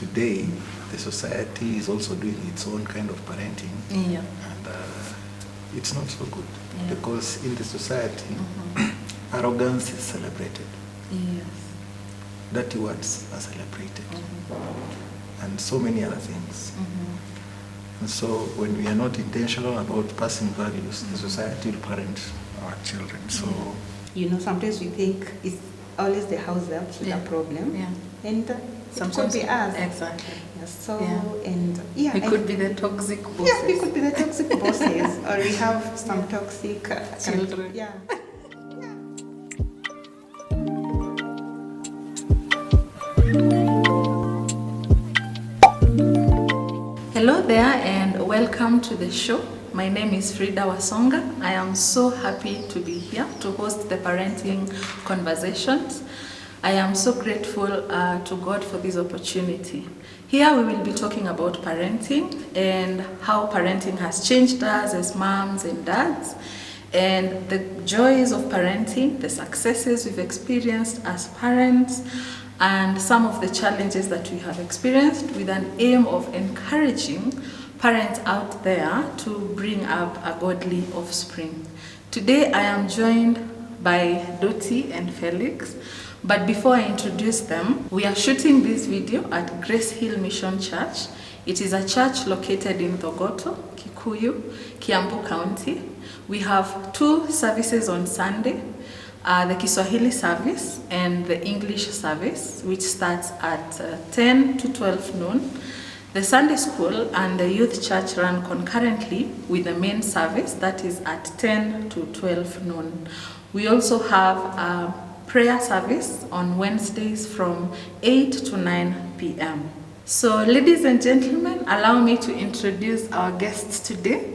Today, the society is also doing its own kind of parenting, Yeah. and it's not so good Yeah. because in the society, arrogance is celebrated, Yes. dirty words are celebrated, and so many other things. And so, when we are not intentional about passing values, the society will parent our children. So, Sometimes we think it's always the house helps with a problem, Yeah. and Sometimes it could be us. Exactly. So, Yeah. and We could be the toxic bosses. Yeah, we could be the toxic bosses, or we have some toxic Children. Yeah. Hello there and welcome to the show. My name is Frida Wasonga. I am so happy to be here to host the parenting conversations. I am so grateful to God for this opportunity. Here we will be talking about parenting and how parenting has changed us as moms and dads, and the joys of parenting, the successes we've experienced as parents, and some of the challenges that we have experienced, with an aim of encouraging parents out there to bring up a godly offspring. Today I am joined by Dottie and Felix, but before I introduce them, we are shooting this video at Grace Hill Mission Church. It is a church located in Thogoto, Kikuyu, Kiambu County. We have two services on Sunday. The Kiswahili service and the English service, which starts at 10 to 12 noon. The Sunday school and the youth church run concurrently with the main service, that is at 10 to 12 noon. We also have a prayer service on Wednesdays from 8 to 9 p.m. So, ladies and gentlemen, allow me to introduce our guests today,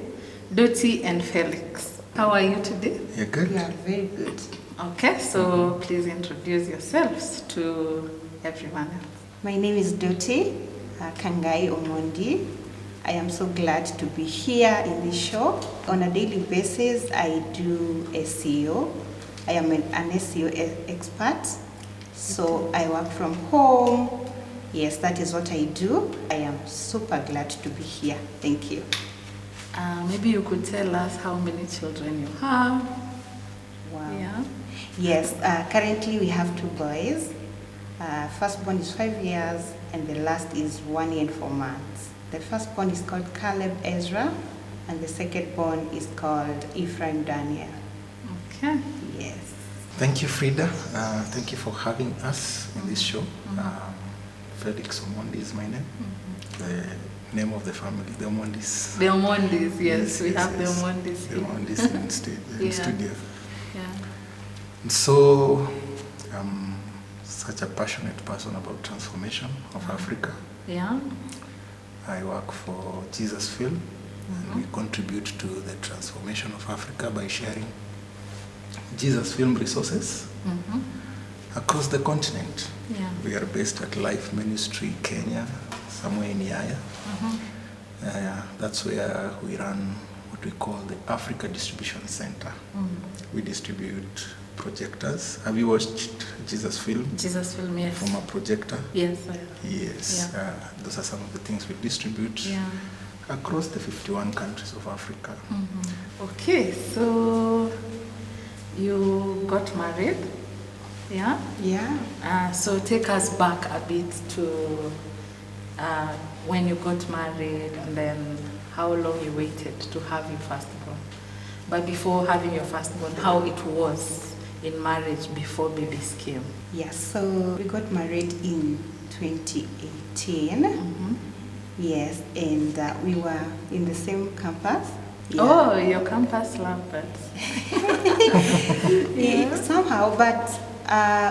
Dottie and Felix. How are you today? you're good? Yeah, very good. Okay, so please introduce yourselves to everyone else. My name is Dottie Kangai Omondi. I am so glad to be here in this show. On a daily basis, I do SEO. I am an SEO expert. So I work from home. Yes, that is what I do. I am super glad to be here. Thank you. Maybe you could tell us how many children you have. Wow. Yeah. Yes, currently we have two boys. Firstborn is 5 years and the last is 1 year and 4 months. The firstborn is called Caleb Ezra and the secondborn is called Ephraim Daniel. Okay. Yes. Thank you, Frida. Thank you for having us in this show. Felix Omondis is my name. The name of the family, the Omondis. The Omondis, yes, we have the yes. Omondis The here. Omondis in Yeah. studio. Yeah. So, I'm such a passionate person about transformation of Africa. Yeah. I work for Jesus Film, and we contribute to the transformation of Africa by sharing Jesus Film resources across the continent. Yeah. We are based at Life Ministry, Kenya, somewhere in Yaya. That's where we run what we call the Africa Distribution Center. We distribute projectors. Have you watched Jesus Film? Jesus Film, yes. From a projector? Yes. Yes. Yeah. Those are some of the things we distribute Yeah. across the 51 countries of Africa. Okay, so you got married. Yeah. Yeah. So take us back a bit to when you got married and then how long you waited to have your firstborn. But before having your firstborn, how it was in marriage before babies came. Yes, so we got married in 2018. Yes, and we were in the same campus. Yeah. Oh, your campus lovebirds. Yeah, somehow, but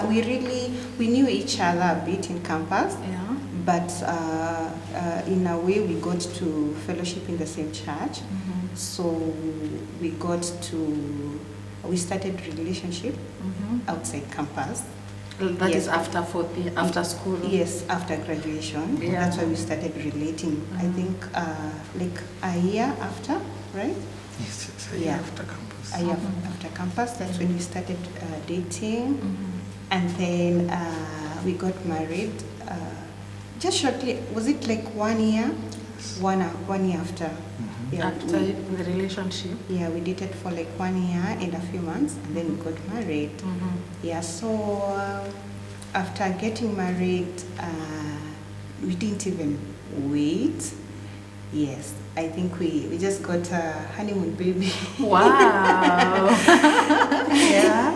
we knew each other a bit in campus. Yeah. But in a way, we got to fellowship in the same church. So we started relationship outside campus. That Yes. is after fourth year, after school. Yes, after graduation. Yeah. That's why we started relating. I think like a year after, right? Yes, a year after campus. A year after campus. That's when we started dating, and then we got married Just shortly, was it like 1 year? 1 year after. Mhm. Yeah, After the relationship. yeah, we dated for like 1 year and a few months, and then we got married. Yeah, so after getting married, we didn't even wait. Yes, I think we just got a honeymoon baby. Wow. Yeah.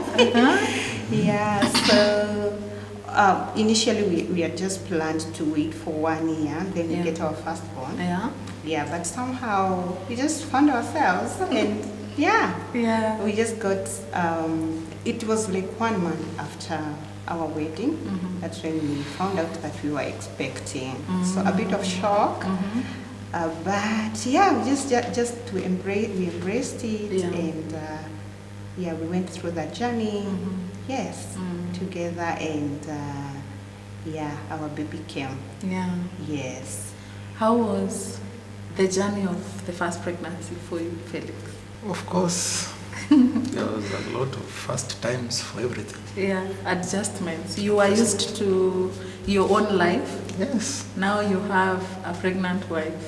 Yeah, so initially we had just planned to wait for 1 year, then we Yeah. get our firstborn. Yeah. Yeah, but somehow we just found ourselves, and yeah, Yeah. we just got, it was like 1 month after our wedding. That's when we found out that we were expecting. So a bit of shock. But yeah, we embraced it, Yeah. and yeah, we went through that journey, yes, together, and yeah, our baby came. Yeah. Yes. How was the journey of the first pregnancy for you, Felix? Of course, there was a lot of first times for everything. Yeah, adjustments. You are used to your own life. Yes. Now you have a pregnant wife.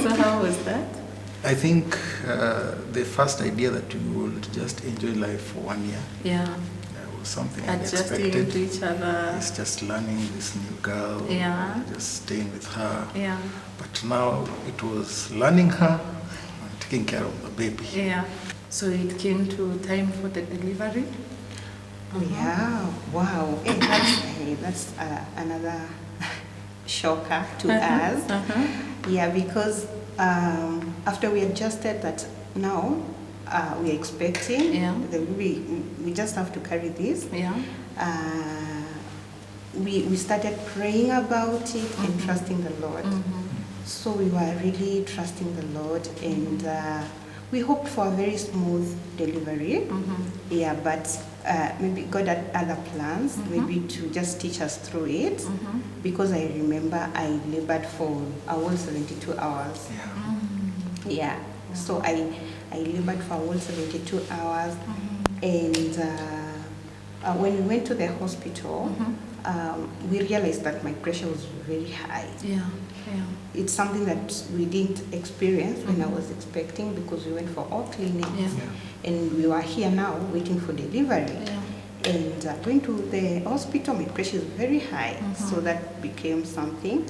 So how was that? I think the first idea that you would just enjoy life for 1 year Yeah. was something Adjusting unexpected. to each other. It's just learning this new girl, Yeah. just staying with her. Yeah. But now it was learning her and taking care of the baby. Yeah. So it came to time for the delivery. Yeah, wow. That's another shocker to us. Yeah, because after we adjusted that now we're expecting, Yeah. we just have to carry this. Yeah. We started praying about it and trusting the Lord. So we were really trusting the Lord, and we hoped for a very smooth delivery. Yeah, but maybe God had other plans, maybe to just teach us through it. Because I remember I labored for a whole 72 hours. Yeah. Yeah, so I labored for a whole 72 hours, and when we went to the hospital, we realized that my pressure was very high. Yeah. Yeah. It's something that we didn't experience when I was expecting, because we went for all clinics, Yeah. and we were here now waiting for delivery. Yeah. And going to the hospital, my pressure is very high, so that became something.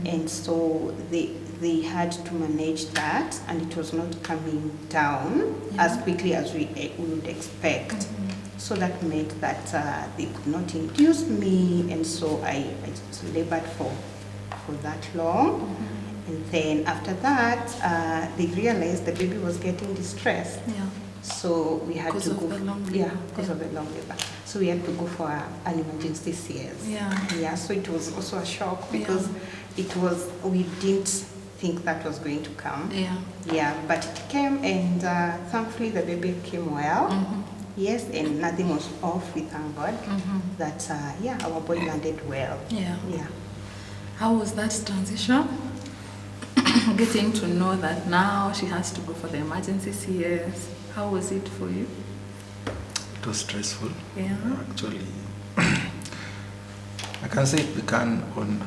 And so they had to manage that, and it was not coming down as quickly as we would expect. So that meant that they could not induce me, and so I just labored for that long. And then after that, they realized the baby was getting distressed. Yeah. So we had Because to of go. the long Yeah, labor. because of the long labor. So we had to go for an emergency CS. Yeah. Yeah. So it was also a shock, because we didn't think that was going to come. Yeah. Yeah, but it came, and thankfully the baby came well. Yes, and nothing was off. We thank God that yeah, our boy landed well. Yeah. Yeah. How was that transition? Getting to know that now she has to go for the emergency CS. How was it for you? It was stressful. Yeah. Actually, I can say it began on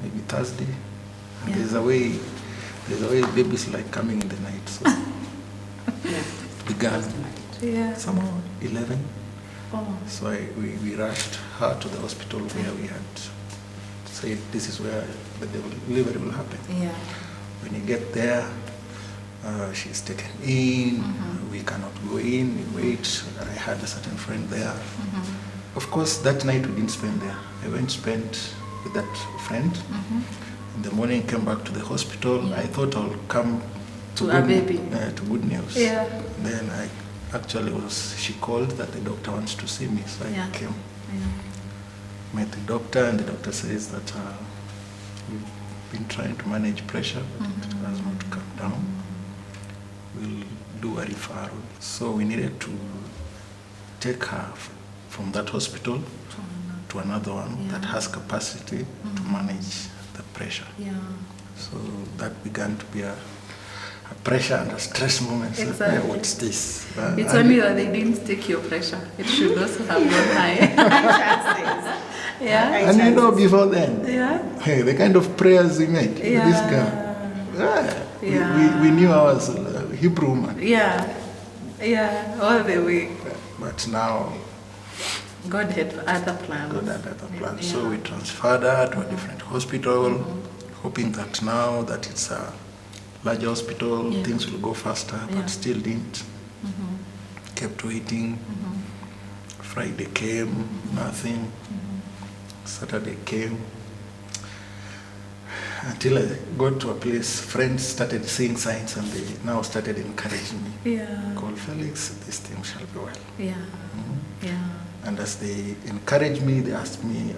maybe Thursday. And Yeah. there's a way babies like coming in the night. So it began Yeah. somehow 11. Oh. So we rushed her to the hospital where we had said this is where the delivery will happen. Yeah. When you get there, she's taken in. We cannot go in. We wait. I had a certain friend there. Of course, that night we didn't spend there. I went spent with that friend. In the morning, came back to the hospital. Yeah. I thought I'll come To a baby. to good news. Yeah. Then she called that the doctor wants to see me, so Yeah. I came. Yeah. Met the doctor, and the doctor says that we've been trying to manage pressure, but it has not come down. We'll do a referral. So we needed to take her from that hospital to another one Yeah. that has capacity to manage the pressure. Yeah. So that began to be a pressure and a stress moment. So, Exactly. what's this? It's only that they didn't take your pressure. It should also have gone high. Chances. Yeah. And you know, before then, Yeah. hey, the kind of prayers we made with this girl. Yeah. We knew I was a Hebrew woman. Yeah. Yeah. All the way. But now, God had other plans. God had other plans. Yeah. So we transferred her to a different hospital, hoping that now that it's a larger hospital, Yeah. things will go faster, Yeah. but still didn't. Kept waiting. Friday came, nothing. Saturday came. Until I got to a place, friends started seeing signs and they now started encouraging me. Yeah. Call Felix, this thing shall be well. Yeah. Yeah. And as they encouraged me, they asked me,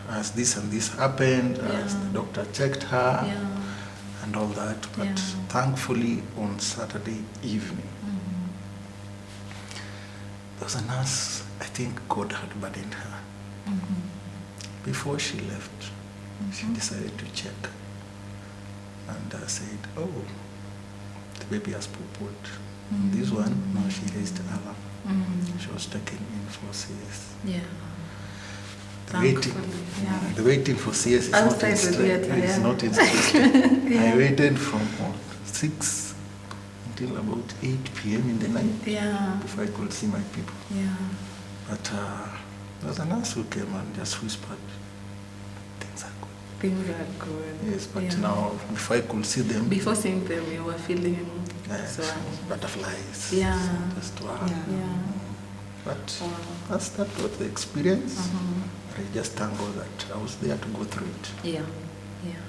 has this and this happened? Has Yeah. the doctor checked her? Yeah. And all that. But Yeah. thankfully, on Saturday evening, there was a nurse, I think God had burdened her. Before she left, she decided to check and said, oh, the baby has poo-pooed. This one, now she raised her up. She was taken in for CS. Yeah. The waiting, Thankfully, yeah. the waiting for CS is not Outside the theater, it's yeah. not interesting. Yeah. I waited from 6 until about 8 p.m. in the night Yeah. before I could see my people. Yeah. But there was a nurse who came and just whispered, things are good. Things are good. Yes, but Yeah. now, before I could see them, Before seeing them, you were feeling so. butterflies. Yeah. Just wow. Yeah. Yeah. But Wow. that was the experience. I just thank God that I was there to go through it. Yeah. Yeah.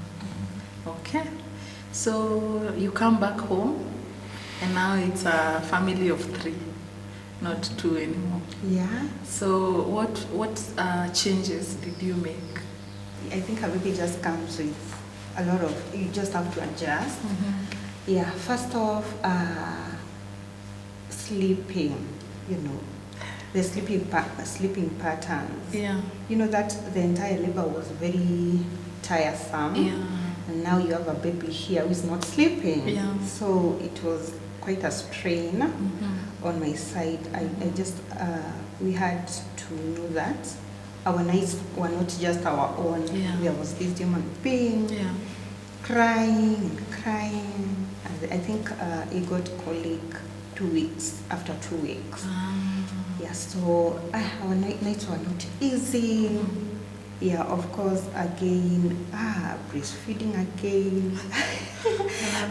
Okay. So you come back home, and now it's a family of 3, not 2 anymore. Yeah. So what changes did you make? I think a baby just comes with a lot of, you just have to adjust. Yeah, first off, sleeping, the sleeping patterns. Yeah. You know that the entire labor was very tiresome. Yeah. And now you have a baby here who is not sleeping. Yeah. So it was quite a strain on my side. I just, we had to know that our nights were not just our own. Yeah. There was this human being Yeah. crying and crying. And I think he got colic 2 weeks, after 2 weeks. Yeah, so our nights were not easy. Yeah, of course, again, breastfeeding again.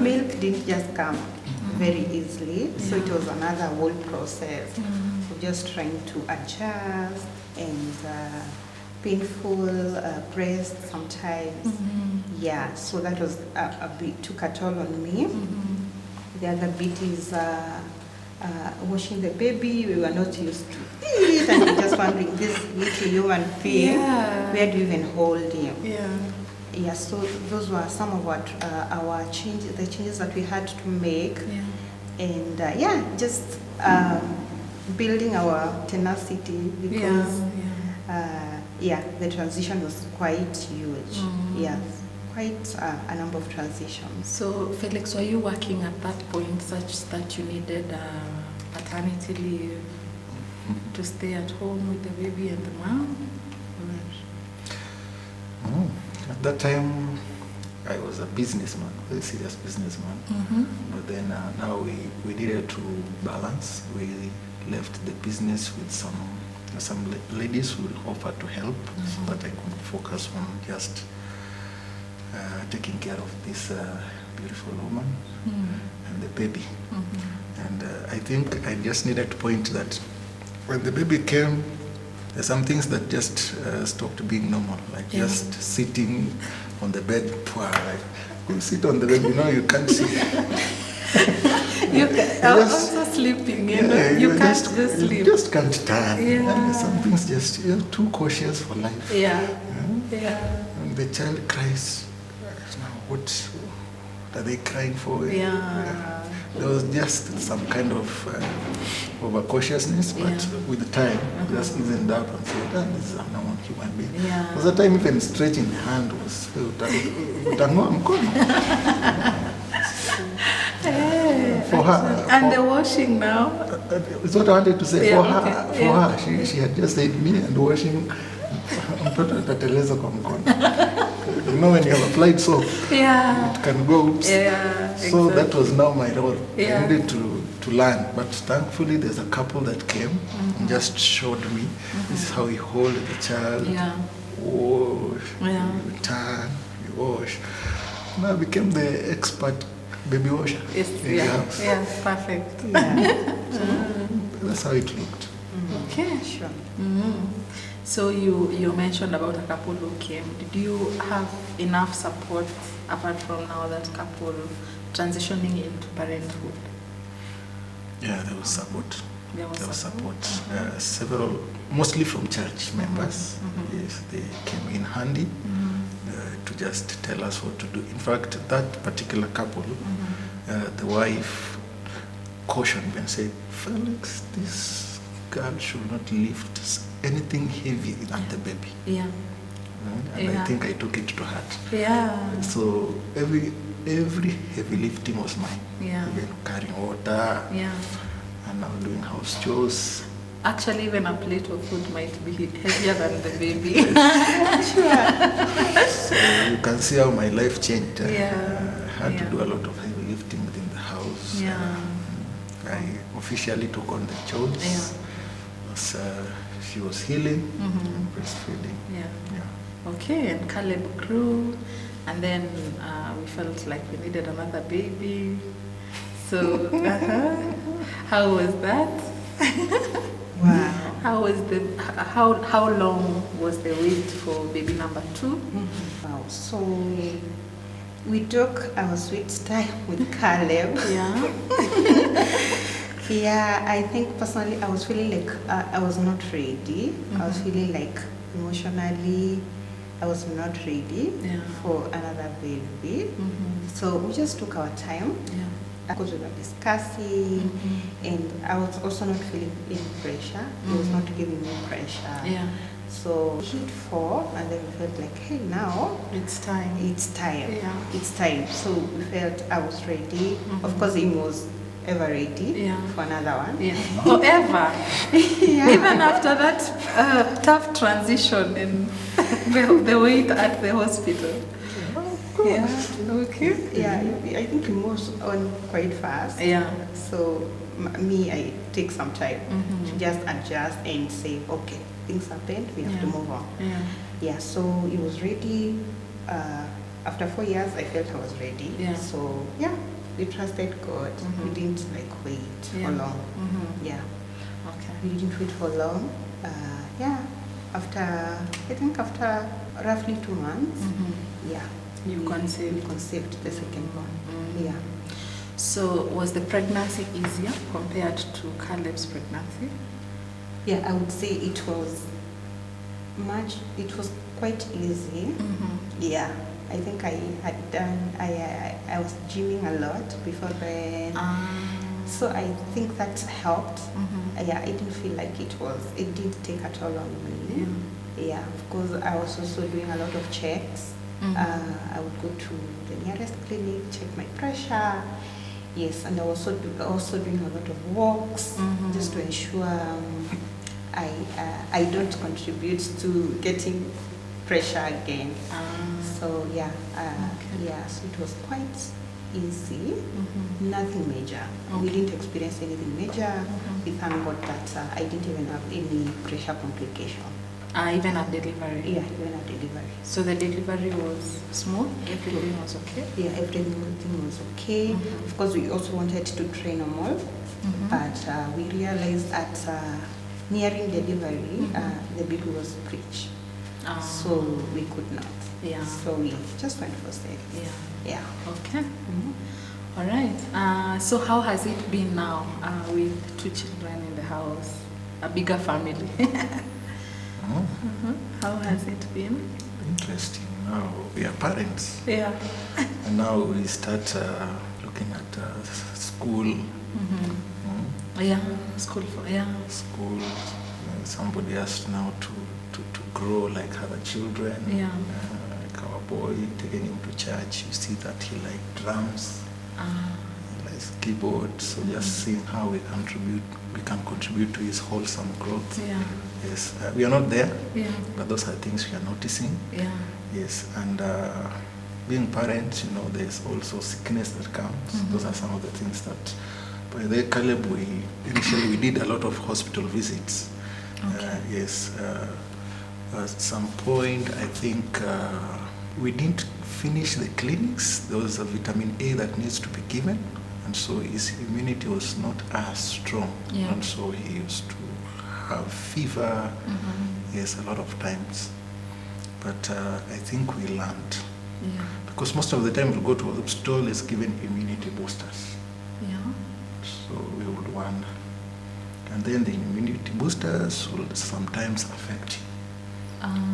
Milk didn't just come very easily, so it was another whole process of just trying to adjust and painful breast sometimes. Yeah, so that was a bit, took a toll on me. The other bit is washing the baby. We were not used to it, and we're just wondering, this little human being, where do you even hold him? Yeah. Yeah, so those were some of what our changes, the changes that we had to make, and just building our tenacity because the transition was quite huge. Yes, quite a number of transitions. So Felix, were you working at that point such that you needed maternity leave to stay at home with the baby and the mom? At that time, I was a businessman, a very serious businessman. But then now we needed to balance. We left the business with some ladies who offered to help so that I could focus on just taking care of this beautiful woman and the baby. And I think I just needed to point that when the baby came, there's some things that just stopped being normal, like just sitting on the bed, like you sit on the bed, you can't see. Also sleeping, you can't go sleep. You just can't turn. Yeah. Some things just, you're too cautious for life. Yeah. And the child cries, now what are they crying for? Yeah. There was just some kind of over-cautiousness, but with time, just eased up and said, this is a normal human being. Yeah. Because at the time, even stretching the hand was, utang'oa mkono. for her. And the washing now? It's what I wanted to say. Yeah, For her, okay. for Yeah. her, she had just said me and washing. Mtoto atateleza kwa mkono. You know when you have applied soap, Yeah. it can go oops. Yeah. So that was now my role. Yeah. I needed to learn, but thankfully there's a couple that came and just showed me this is how you hold the child. Yeah. Wash, Yeah. you turn, you wash. Now I became the expert baby washer Yes, in the house. yeah, perfect. Yeah. That's how it looked. Okay. Sure. So you mentioned about a couple who came. Did you have enough support apart from now that couple transitioning into parenthood? Yeah, there was support. There was support. Several, mostly from church members. Yes, they came in handy to just tell us what to do. In fact, that particular couple, the wife cautioned me and said, Felix, this girl should not lift anything heavy than the baby. Yeah. And Yeah. I think I took it to heart. Yeah. So every heavy lifting was mine. Yeah. Even carrying water Yeah. and now doing house chores. Actually, even a plate of food might be heavier than the baby. So you can see how my life changed. Yeah. I had Yeah. to do a lot of heavy lifting within the house. Yeah. I officially took on the chores. Yeah. As, she was healing and breastfeeding. Yeah. Yeah. Okay, and Caleb grew, and then we felt like we needed another baby. So, how was that? Wow. How long was the wait for baby number 2? Wow. So we took our sweet time with Caleb. Yeah. Yeah, I think personally I was feeling like I was not ready. I was feeling like emotionally I was not ready Yeah. for another baby. So we just took our time Yeah. because we were discussing, and I was also not feeling any pressure. He was not giving me pressure. Yeah. So we hit 4, and then we felt like, hey, now It's time. it's time. Yeah. It's time. So we felt I was ready. Of course, he was ever ready Yeah. for another one. Yeah. Forever. Yeah. Even after that tough transition in the wait at the hospital. Yeah. Okay. Yeah, I think he moves on quite fast. Yeah. So me, I take some time to just adjust and say, okay, things happened, we have to Yeah. move on. Yeah. Yeah, so he was ready. After 4 years, I felt I was ready. Yeah. So yeah, we trusted God. We didn't wait Yeah. for long. Yeah, Okay. we didn't wait for long. Yeah, I think after roughly 2 months, yeah, You conceived. we conceived the second one. Yeah. So was the pregnancy easier compared to Caleb's pregnancy? Yeah, I would say it was quite easy. Yeah, I think I had done, I was gymming a lot before then. So I think that helped. Yeah, I didn't feel like it didn't take at all on me. Yeah, of course, I was also doing a lot of checks. I would go to the nearest clinic, check my pressure. Yes, and I was also doing a lot of walks just to ensure I don't contribute to getting pressure again. So yeah, yeah, so it was quite easy, nothing major. We didn't experience anything major. We thank God that I didn't even have any pressure complication. Even at delivery? Yeah, even at delivery. So the delivery was smooth? Everything was okay? Yeah, everything was okay. Of course, we also wanted to train them all, but we realized that nearing delivery, the baby was breech, so we could not. Yeah. So we just went for sex. Yeah. Yeah. Okay. All right. So how has it been now with 2 children in the house, a bigger family? How has it been? Interesting. Now we are parents. Yeah. And now we start looking at school. Yeah. School for School. Somebody has now to grow like other children. Yeah. Like our boy, taking him to church, you see that he liked drums. like keyboard. So just seeing how we can contribute to his wholesome growth. Yeah. Yes, we are not there, Yeah. but those are things we are noticing. Yeah. Yes, and being parents, there's also sickness that comes. Those are some of the things that, by the Caleb, initially we did a lot of hospital visits. Okay. Yes, at some point I think we didn't finish the clinics. There was a vitamin A that needs to be given, and so his immunity was not as strong. Yeah. And so he used to have fever, yes, a lot of times. But I think we learned. Yeah. Because most of the time we go to the hospital is given immunity boosters. Yeah. So we would want. And then the immunity boosters will sometimes affect you.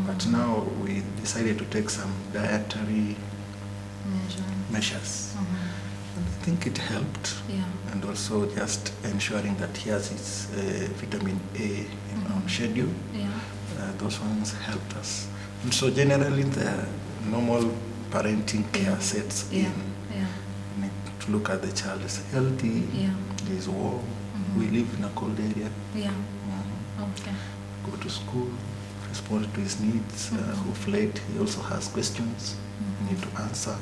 But now we decided to take some dietary measures. And I think it helped. Yeah. And also just ensuring that he has his vitamin A on schedule. Yeah. Those ones helped us. And so generally the normal parenting care sets in. Yeah. You need to look at the child is healthy, Yeah. he is warm, we live in a cold area. Yeah. Okay. Go to school, respond to his needs, who's late, he also has questions you need to answer.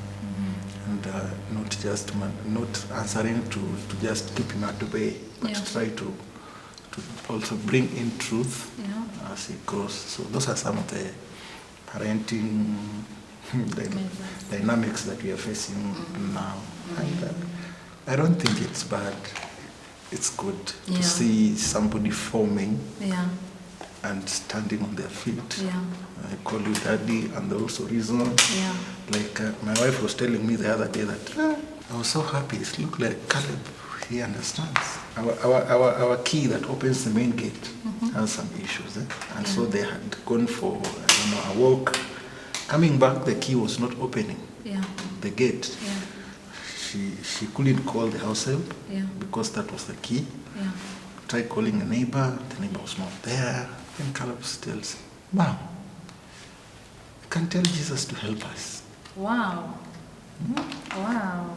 And not answering to just keep him at bay, but Yeah. try to also bring in truth Yeah. as he grows. So those are some of the parenting dynamics that we are facing now. And I don't think it's bad. It's good Yeah. to see somebody forming Yeah. and standing on their feet. Yeah. I call you daddy, and the also reason, Yeah. like my wife was telling me the other day that I was so happy. It looked like Caleb, he understands. Our key that opens the main gate has some issues. And so they had gone for a walk. Coming back, the key was not opening the gate. Yeah. She couldn't call the house help because that was the key. Yeah. Tried calling a neighbor, the neighbor was not there. Then Caleb tells, Mom, you can tell Jesus to help us. Wow. Wow.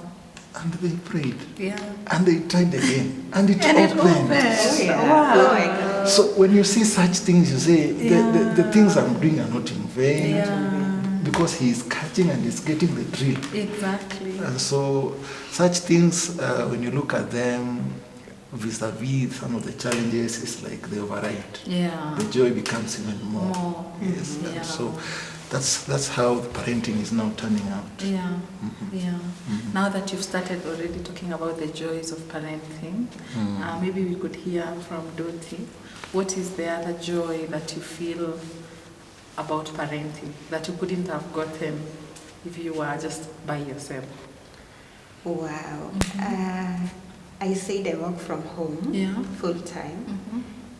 And they prayed. Yeah. And they tried again. And it opened. Oh, yeah. Wow. Oh my God. So when you see such things, you say, the things I'm doing are not in vain. Yeah. Because he's catching and he's getting the drill. Exactly. And so such things, when you look at them, vis-a-vis some of the challenges, it's like they override. Yeah. The joy becomes even more. Yes. Yeah. And so that's how parenting is now turning out. Yeah. Yeah. Now that you've started already talking about the joys of parenting, maybe we could hear from Dottie. What is the other joy that you feel about parenting that you couldn't have gotten if you were just by yourself? Wow. I said I work from home full time.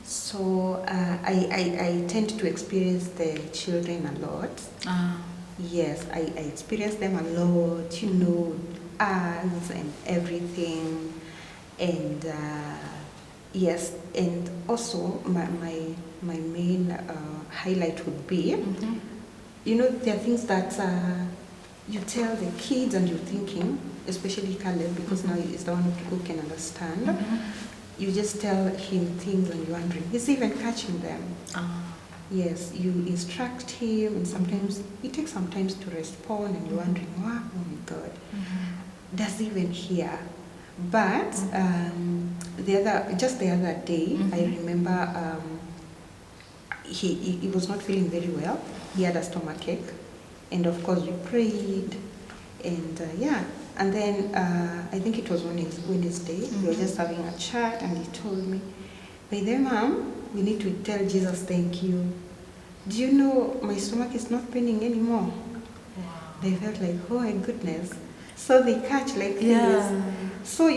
So I tend to experience the children a lot. Yes, I experience them a lot, us and everything. And yes, and also my main highlight would be, there are things that you tell the kids and you're thinking, especially Caleb, because now he's the one who can understand. You just tell him things and you're wondering, he's even catching them. Yes, you instruct him, and sometimes it takes some time to respond, and you're wondering, wow, oh my God, does he even hear? But the other day, I remember he was not feeling very well. He had a stomachache, and of course we prayed, and and then I think it was Wednesday. We were just having a chat, and he told me, "By the way, Mom, we need to tell Jesus thank you. Do you know my stomach is not paining anymore?" Wow. They felt like, oh my goodness. So they catch like this. So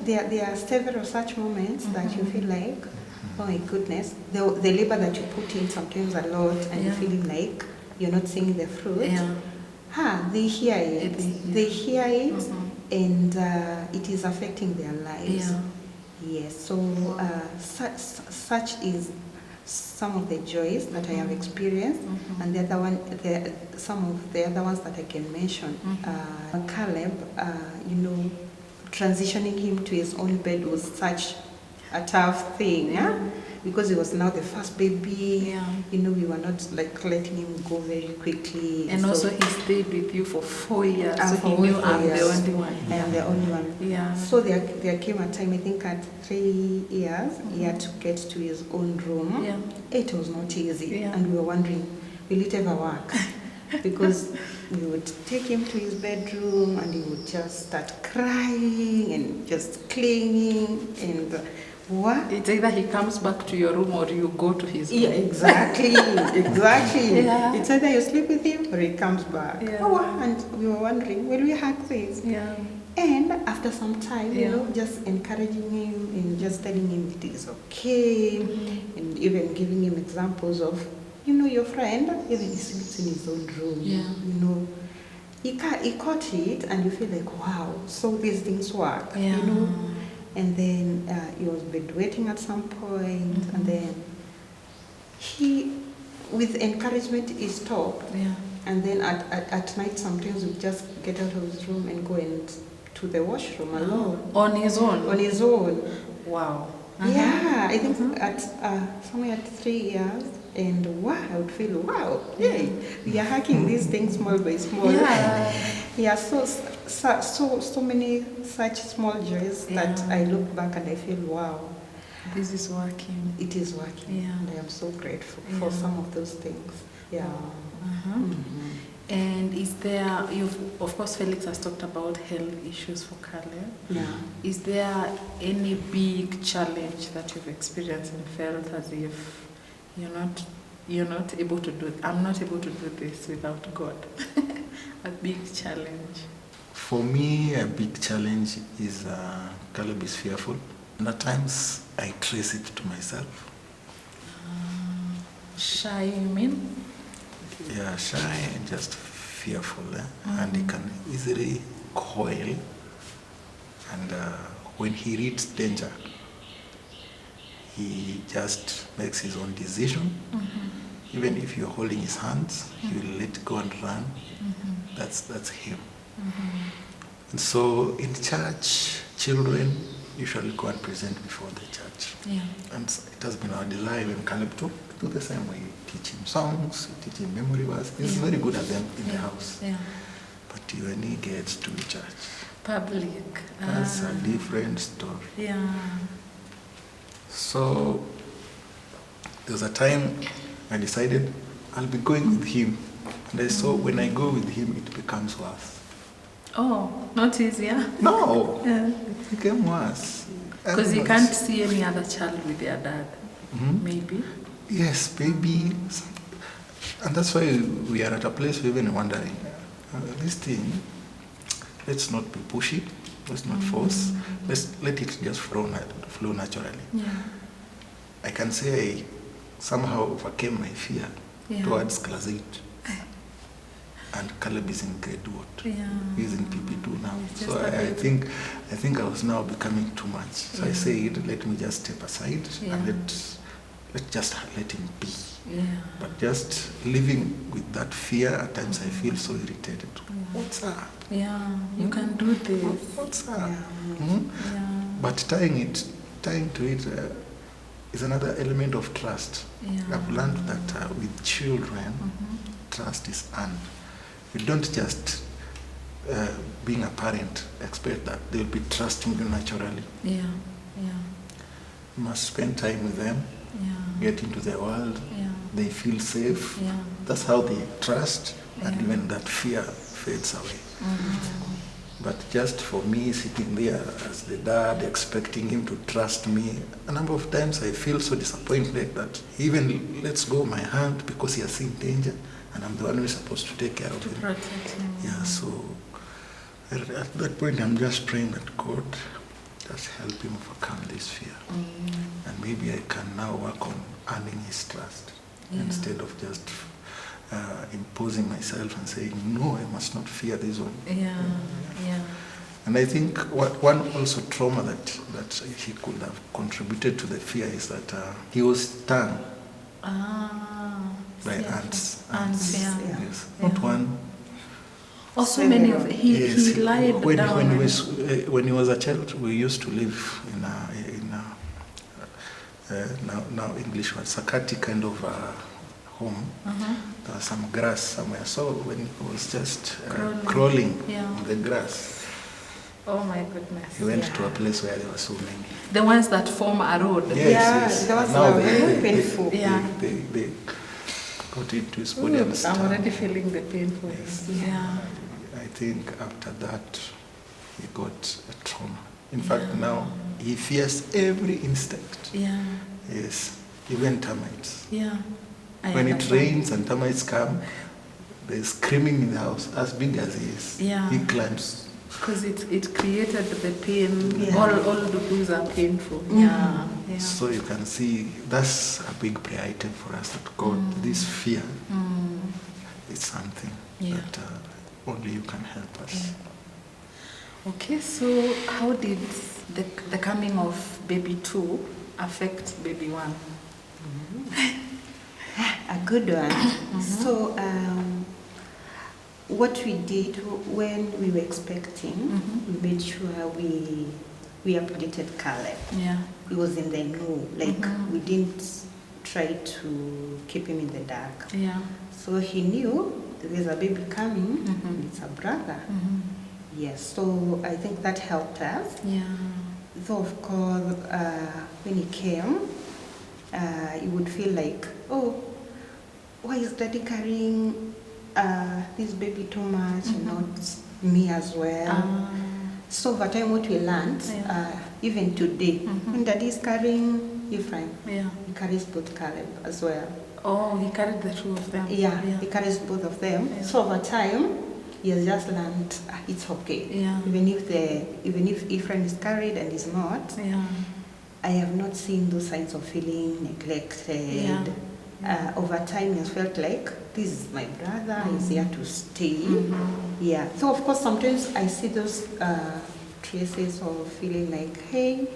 there are several such moments that you feel like, oh my goodness, the labor that you put in sometimes a lot, and you're feeling like you're not seeing the fruit. They hear it. They hear it, and it is affecting their lives. Yes. So such is some of the joys that I have experienced, and some of the other ones that I can mention. Caleb, transitioning him to his own bed was such a tough thing, because he was now the first baby. Yeah. You know, we were not like letting him go very quickly. And so, also he stayed with you for 4 years, so for he knew all I'm the years. only one. I am the only one. Yeah. So there came a time, I think at 3 years, he had to get to his own room. Yeah. It was not easy, Yeah. and we were wondering, will it ever work? Because we would take him to his bedroom and he would just start crying and just clinging and what? It's either he comes back to your room or you go to his room. Yeah, exactly, exactly. Yeah. It's either you sleep with him or he comes back. Yeah. Oh, and we were wondering, will we hack this? Yeah. And after some time, Yeah. you know, just encouraging him and just telling him it is okay, and even giving him examples of, you know, your friend, even he sleeps in his own room. Yeah. You know, he caught it, and you feel like, wow, so these things work. Yeah. You know. And then he was bedwetting at some point, and then he, with encouragement, he stopped. Yeah. And then at night, sometimes we just get out of his room and go to the washroom alone. On his own? On his own. Wow. Yeah, I think at somewhere at 3 years, and wow, I would feel, wow, yay, we are hacking these things small by small. Yeah. Yeah, so many such small joys that I look back and I feel, wow, This is working. it is working. Yeah. And I am so grateful Yeah. for some of those things. Yeah. And is there, of course, Felix has talked about health issues for Caleb. Yeah. Is there any big challenge that you've experienced and felt as if you're not able to do it? I'm not able to do this without God. A big challenge. For me, a big challenge is Caleb is fearful. And at times, I trace it to myself. Shy, you mean? Yeah, shy and just fearful. And he can easily coil. And when he reads danger, he just makes his own decision. Even if you're holding his hands, he will let go and run. That's him. And so in church, children usually go and present before the church. Yeah. And it has been our desire when Caleb to do the same way. Teach him songs, teach him memory verses. He's very good at them in the house. Yeah. But when he gets to church, Public. that's a different story. Yeah. So there was a time I decided I'll be going with him. And I saw when I go with him, it becomes worse. Oh, not easier. No, Yeah. it became worse. Because you can't see any other child with their dad. Maybe. Yes, baby. And that's why we are at a place we're even wondering, this thing, let's not be pushy, let's not force, let's let it just flow naturally. Yeah. I can say I somehow overcame my fear towards class 8. And Caleb is in grade what? Yeah. He's in PP2 now. It's So just a I bit. think I was now becoming too much. So I said, let me just step aside and let's just let him be. Yeah. But just living with that fear, at times I feel so irritated. What's up? Yeah. You can do this. What's up? Yeah. Yeah. But tying to it is another element of trust. Yeah. I've learned that with children, trust is earned. You don't just, being a parent, expect that they'll be trusting you naturally. Yeah. Yeah. You must spend time with them, Yeah. get into their world, Yeah. they feel safe. Yeah. That's how they trust, and Yeah. even that fear fades away. But just for me sitting there as the dad, expecting him to trust me, a number of times I feel so disappointed that he even lets go my hand because he has seen danger, and I'm the one who is supposed to take care of To him. protect him. Yeah, so at that point I'm just praying that God just help him overcome this fear. And maybe I can now work on earning his trust instead of just imposing myself and saying, no, I must not fear this one. Yeah. Yeah. And I think one also trauma that he could have contributed to the fear is that he was stung by ants. Ants, yeah. Yes. Not one, Oh, so many of Yes, he lied when, down. when he was a child, we used to live in now English word, Sakati kind of home. There was some grass somewhere. So when he was just crawling in the grass, Oh my goodness. he went to a place where there were so many. The ones that form a road. Yes. that was Now very painful. They got into his body and stuff. I'm already feeling the pain for Yes. him. Yeah. I think after that, he got a trauma. In fact, now he fears every insect. Yeah. Yes, even termites. Yeah. I When it understand. rains and termites come, they're screaming in the house, as big as he is. Yeah. He climbs. Because it created the pain. Yeah. All the booze are painful. Yeah. Yeah. So you can see that's a big prayer item for us, that God, this fear is something that only you can help us. Okay, so how did the coming of baby 2 affect baby 1? A good one. So, what we did when we were expecting, we made sure we updated Caleb. Yeah. He was in the know, like we didn't try to keep him in the dark. Yeah. So he knew there's a baby coming, and it's a brother. Yes, so I think that helped us. Yeah. Though, of course, when he came, you would feel like, oh, why is daddy carrying this baby too much and not me as well? So over time what we learned, even today, when daddy is carrying Ephraim, he carries both Caleb as well. Oh, he carried the 2 of them. Yeah, he carries both of them. Yeah. So over time, he has just learned it's okay. Yeah. Even if Ephraim is carried and is not, Yeah. I have not seen those signs of feeling neglected. Yeah. Over time, he has felt like this is my brother. He's here to stay. Yeah. So of course, sometimes I see those traces of feeling like, hey,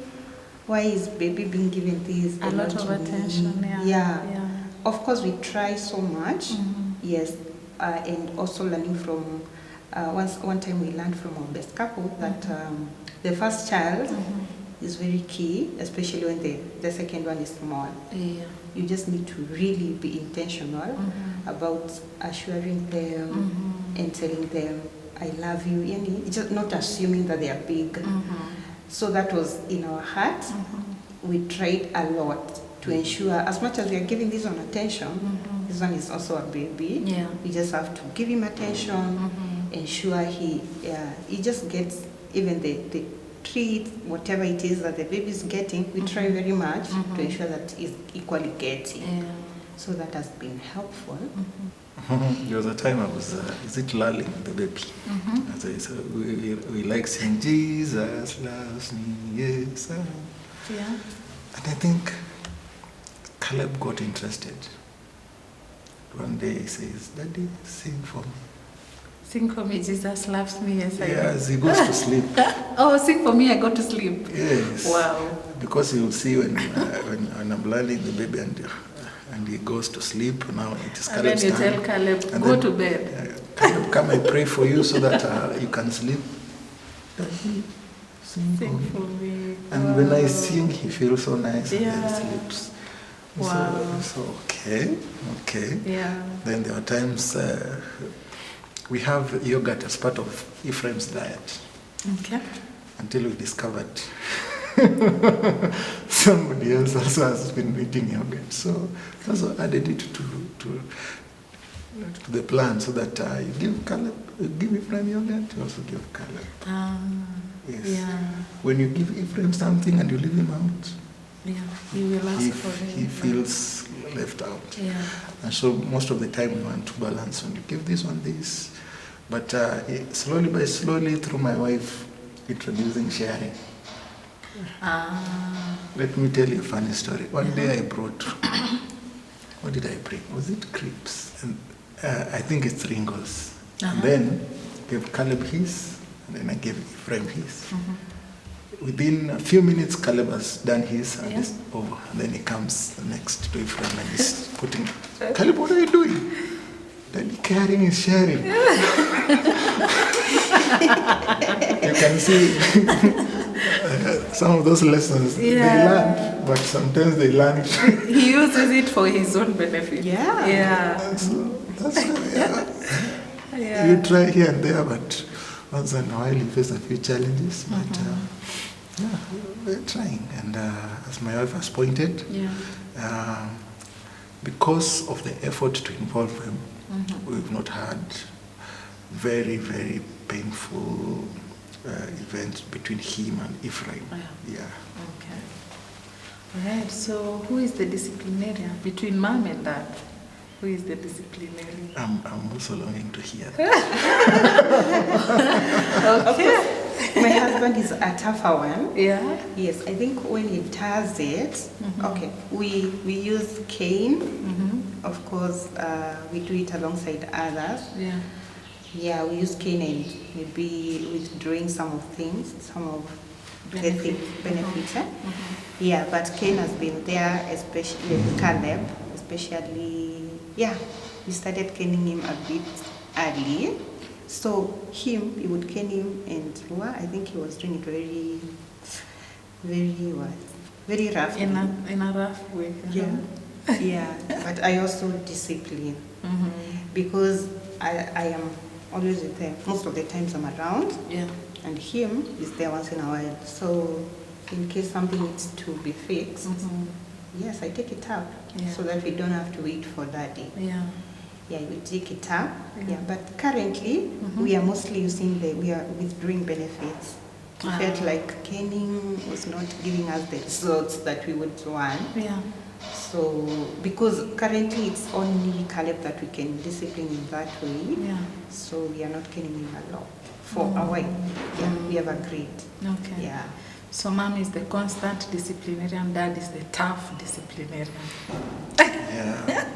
why is baby being given this A lot of to me? attention. Yeah. Yeah. Of course, we try so much. Yes. And also learning from one time we learned from our best couple that the first child is very key, especially when the second one is small. Yeah. You just need to really be intentional about assuring them and telling them, I love you. It's just not assuming that they are big. So that was in our heart. We tried a lot to ensure, as much as we are giving this one attention, this one is also a baby. Yeah. We just have to give him attention, ensure he just gets even the treat, whatever it is that the baby is getting. We try very much to ensure that he's equally getting. Yeah. So that has been helpful. There was a time I was, lulling the baby? As I said, we like saying, Jesus loves me, yes. Yeah. And I think Caleb got interested. One day he says, Daddy, sing for me. Sing for me, Jesus loves me. Yes, I Yes, he goes to sleep. Oh, sing for me, I go to sleep. Yes. Wow. Because you'll see when I'm lulling the baby and he goes to sleep, now it is And Caleb's then you time. tell Caleb, And go then, to bed. Caleb, come, I pray for you so that you can sleep. Daddy, sing for Sing me. for me. And when I sing, he feels so nice and Yeah. then sleeps. Wow. So okay. Yeah. Then there are times we have yogurt as part of Ephraim's diet Okay. until we discovered somebody else also has been eating yogurt. So also added it to the plan so that you give Ephraim yogurt, you also give Caleb. Yes. Yeah. When you give Ephraim something and you leave him out, Yeah. He will ask for it. he feels left out. Yeah. And so most of the time we want to balance when you give this one this. But slowly by slowly through my wife introducing sharing. Let me tell you a funny story. One day I brought, what did I bring? Was it crepes? And I think it's Ringos. And then gave Caleb his, and then I gave Ephraim his. Within a few minutes, Caleb has done his and it's over. And then he comes next to Ephraim and he's putting, Caleb, what are you doing? Then caring is sharing. You can see some of those lessons they learned, but sometimes they learned. He uses it for his own benefit. Yeah. Yeah. So that's Yeah. you try here and there, but once in a while you face a few challenges. But yeah, we're trying. And as my wife has pointed, because of the effort to involve him, we've not had very, very painful events between him and Ephraim. Yeah. Okay. All right. So who is the disciplinarian between mom and dad? Who is the disciplinarian? I'm also longing to hear. Okay. My husband is a tougher one. Yeah. Yes, I think when he does it, okay, we use cane. Of course, we do it alongside others. Yeah. Yeah, we use cane and maybe withdrawing some of things, some of the benefit. Yeah, but cane has been there, especially with Caleb, especially, yeah, we started caning him a bit early. So he would cane him, and I think he was doing it very, very what? Very rough. In a rough way. Yeah. Yeah. But I also discipline because I am always with them. Most of the times I'm around. Yeah. And him is there once in a while. So in case something needs to be fixed, yes, I take it up so that we don't have to wait for daddy. Yeah. Yeah, we take it up. Yeah. But currently we are mostly we are withdrawing benefits. We felt like caning was not giving us the results that we would want. Yeah. So, because currently it's only Caleb that we can discipline in that way. Yeah. So we are not caning him a lot for a while. Yeah, we have agreed. Okay. Yeah. So mom is the constant disciplinarian, dad is the tough disciplinarian. Yeah.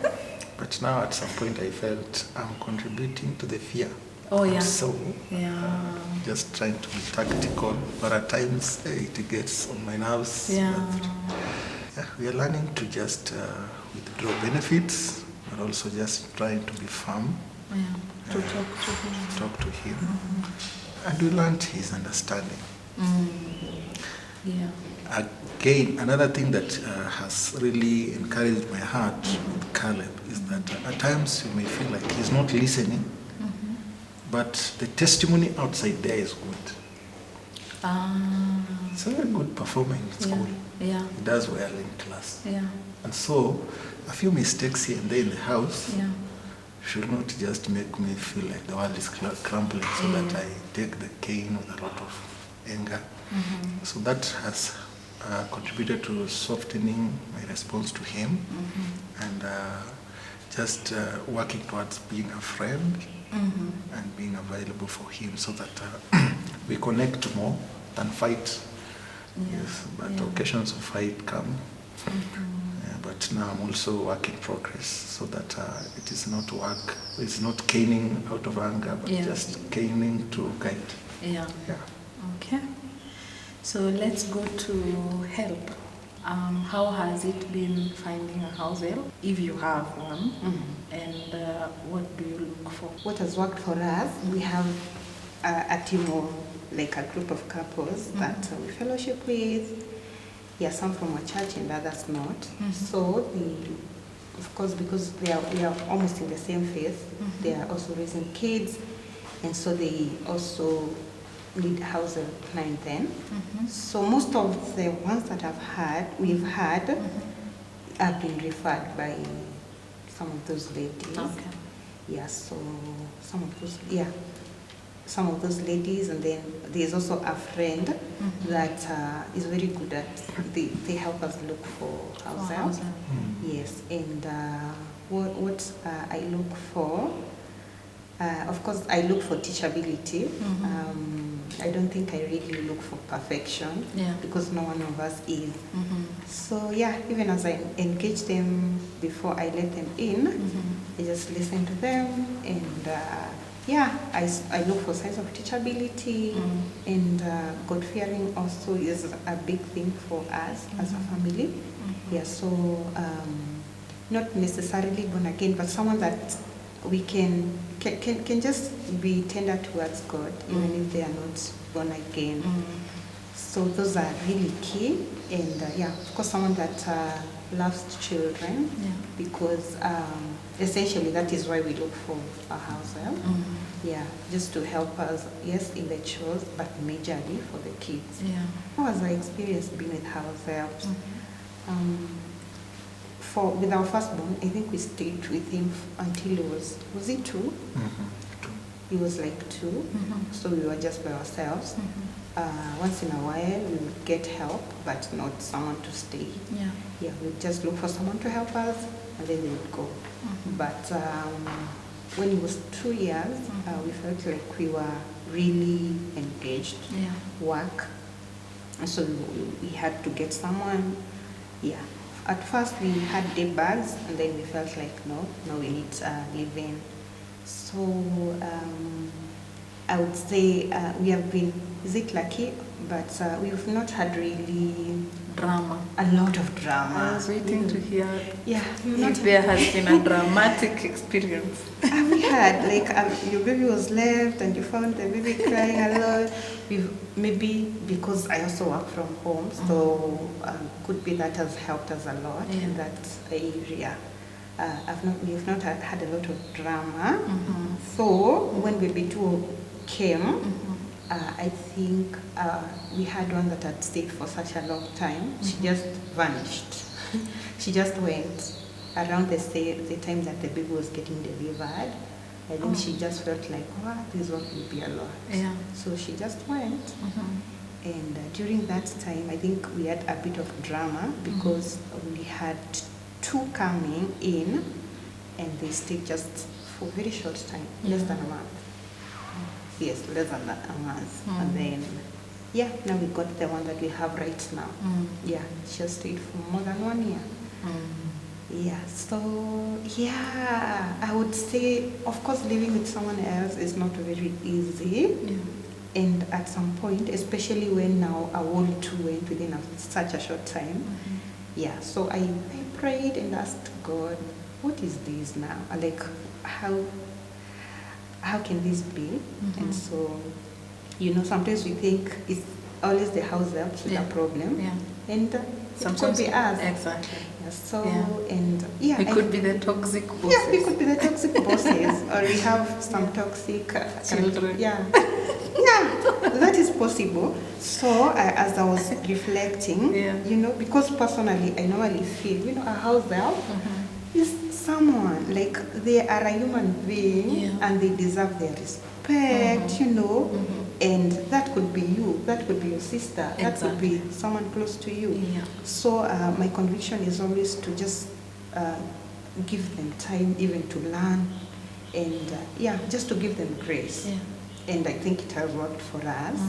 But now at some point I felt I'm contributing to the fear. Oh yeah. So just trying to be tactical, but at times it gets on my nerves. Yeah. But, we are learning to just withdraw benefits, but also just trying to be firm. Yeah. To talk to him. And we learned his understanding. Yeah. Again, another thing that has really encouraged my heart with Caleb is that at times you may feel like he's not listening, but the testimony outside there is good. It's a very good performer in school. Yeah. He does well in class. Yeah. And so, a few mistakes here and there in the house should not just make me feel like the world is crumbling, so that I take the cane with a lot of anger. So that has contributed to softening my response to him and just working towards being a friend and being available for him, so that we connect more than fight. Yes, but occasions of fight come. But now I'm also work in progress, so that it is not work, it's not caning out of anger, but just caning to guide. Yeah. Okay. So let's go to help. How has it been finding a house help, if you have one, and what do you look for? What has worked for us, we have a team of, like a group of couples that we fellowship with. Yeah, some from a church and others not. So, of course, because we are almost in the same faith, they are also raising kids, and so they also need house help now and then. So most of the ones that we've had have been referred by some of those ladies. Okay. Yeah, so some of those ladies, and then there's also a friend that is very good at, they help us look for house help. Yes, and what I look for, of course I look for teachability. I don't think I really look for perfection, because no one of us is. So yeah, even as I engage them before I let them in, I just listen to them, and I look for signs of teachability, and God-fearing also is a big thing for us as a family. Yeah, so not necessarily born again, but someone that we can just be tender towards God, even if they are not born again. So those are really key. And of course, someone that loves children, because essentially that is why we look for a house help. Yeah, just to help us, yes, in the chores, but majorly for the kids. How was our experience being with house helps? With our firstborn, I think we stayed with him until he was it 2? He was like 2, so we were just by ourselves. Once in a while, we would get help, but not someone to stay. We'd just look for someone to help us, and then they would go. But when he was 2 years, we felt like we were really engaged, work, and so we had to get someone. At first we had day bags, and then we felt like no, we need live-in. So I would say we have been, is it lucky? But we've not had really drama. A lot of drama. I was waiting to hear if there has been a dramatic experience. We had, like, your baby was left and you found the baby crying a lot. Maybe because I also work from home, so could be that has helped us a lot in that area. We've not had a lot of drama. So when baby 2 came, I think we had one that had stayed for such a long time. She just vanished. She just went around the time that the baby was getting delivered. I think she just felt like, this one will be a lot. So she just went. And during that time, I think we had a bit of drama because we had 2 coming in, and they stayed just for a very short time, less than a month. Yes, less than a month. And then, now we got the one that we have right now. She has stayed for more than 1 year. So, I would say, of course, living with someone else is not very easy. And at some point, especially when now a whole 2 went within such a short time. So I prayed and asked God, what is this now? Like, how can this be? And so, sometimes we think it's always the house helps with a problem. And sometimes it could be us. Exactly. We could be the toxic bosses. We could be the toxic bosses, or we have some toxic children. That is possible. So as I was reflecting, because personally I normally feel, a house help is someone, like, they are a human being and they deserve their respect, and that could be you, that could be your sister, that could be someone close to you. So my conviction is always to just give them time even to learn, and just to give them grace. And I think it has worked for us.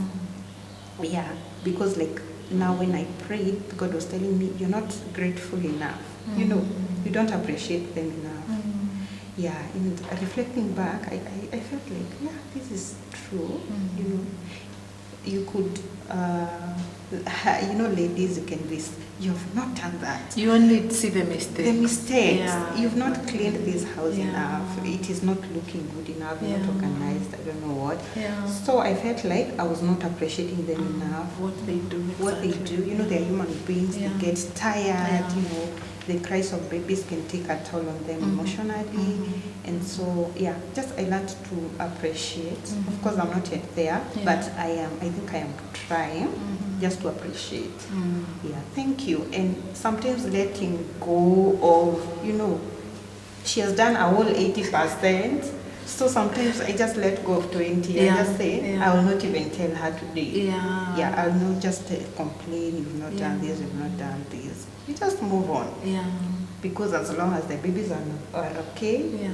Because like now when I prayed, God was telling me, you're not grateful enough. You don't appreciate them enough. And reflecting back, I felt like, this is true. You could, ladies, you can be, you've not done that. You only see the mistakes. The mistakes. You've not cleaned this house enough. It is not looking good enough, not organized, I don't know what. So I felt like I was not appreciating them enough. What they do. They're human beings, they get tired, the cries of babies can take a toll on them emotionally. And so, just I learned to appreciate. Of course, I'm not yet there, but I think I am trying just to appreciate. Thank you. And sometimes letting go of, she has done a whole 80%. So sometimes I just let go of 20. I just say, I will not even tell her today. I will not just complain, you've not done this, you've not done this. You just move on. Because as long as the babies are okay,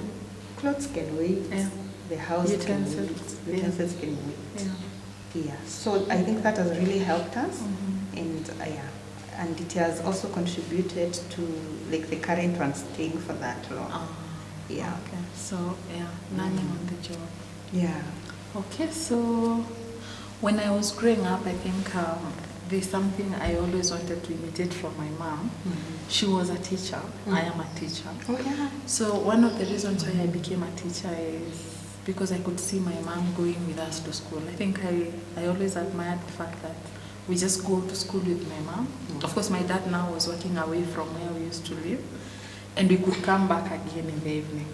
clothes can wait, the house utensils can wait, utensils can wait. So I think that has really helped us, and it has also contributed to like the current one staying for that long. Okay. So learning on the job. Yeah. Okay. So when I was growing up, I think there's something I always wanted to imitate from my mom. She was a teacher. I am a teacher. Oh, yeah. So one of the reasons why I became a teacher is because I could see my mom going with us to school. I think I always admired the fact that we just go to school with my mom. Of course, my dad now was working away from where we used to live, and we could come back again in the evening.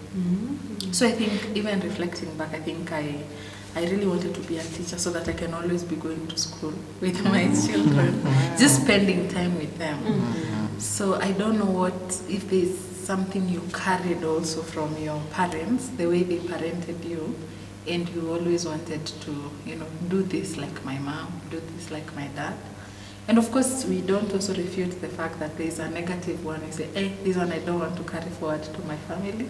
So I think, even reflecting back, I think I really wanted to be a teacher so that I can always be going to school with my children, just spending time with them. So I don't know if there's something you carried also from your parents, the way they parented you, and you always wanted to, do this like my mom, do this like my dad. And of course, we don't also refute the fact that there's a negative one. You say, hey, this one I don't want to carry forward to my family.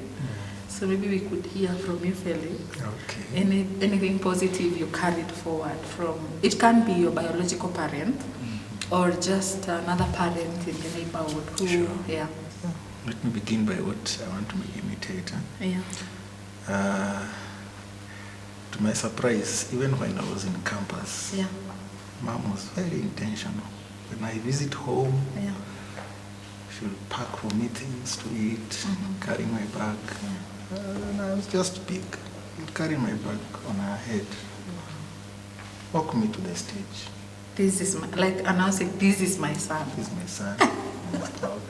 So maybe we could hear from you, Felix. Okay. Anything positive you carried forward from, it can be your biological parent or just another parent in the neighborhood who, Sure. Yeah. Let me begin by what I want to imitate. Yeah. To my surprise, even when I was in campus, Yeah. Mom was very intentional. When I visit home, Yeah. she would pack for me things to eat, carry my bag. And I was just big. She'd carry my bag on her head, walk me to the stage. This is announcing, this is my son. This is my son.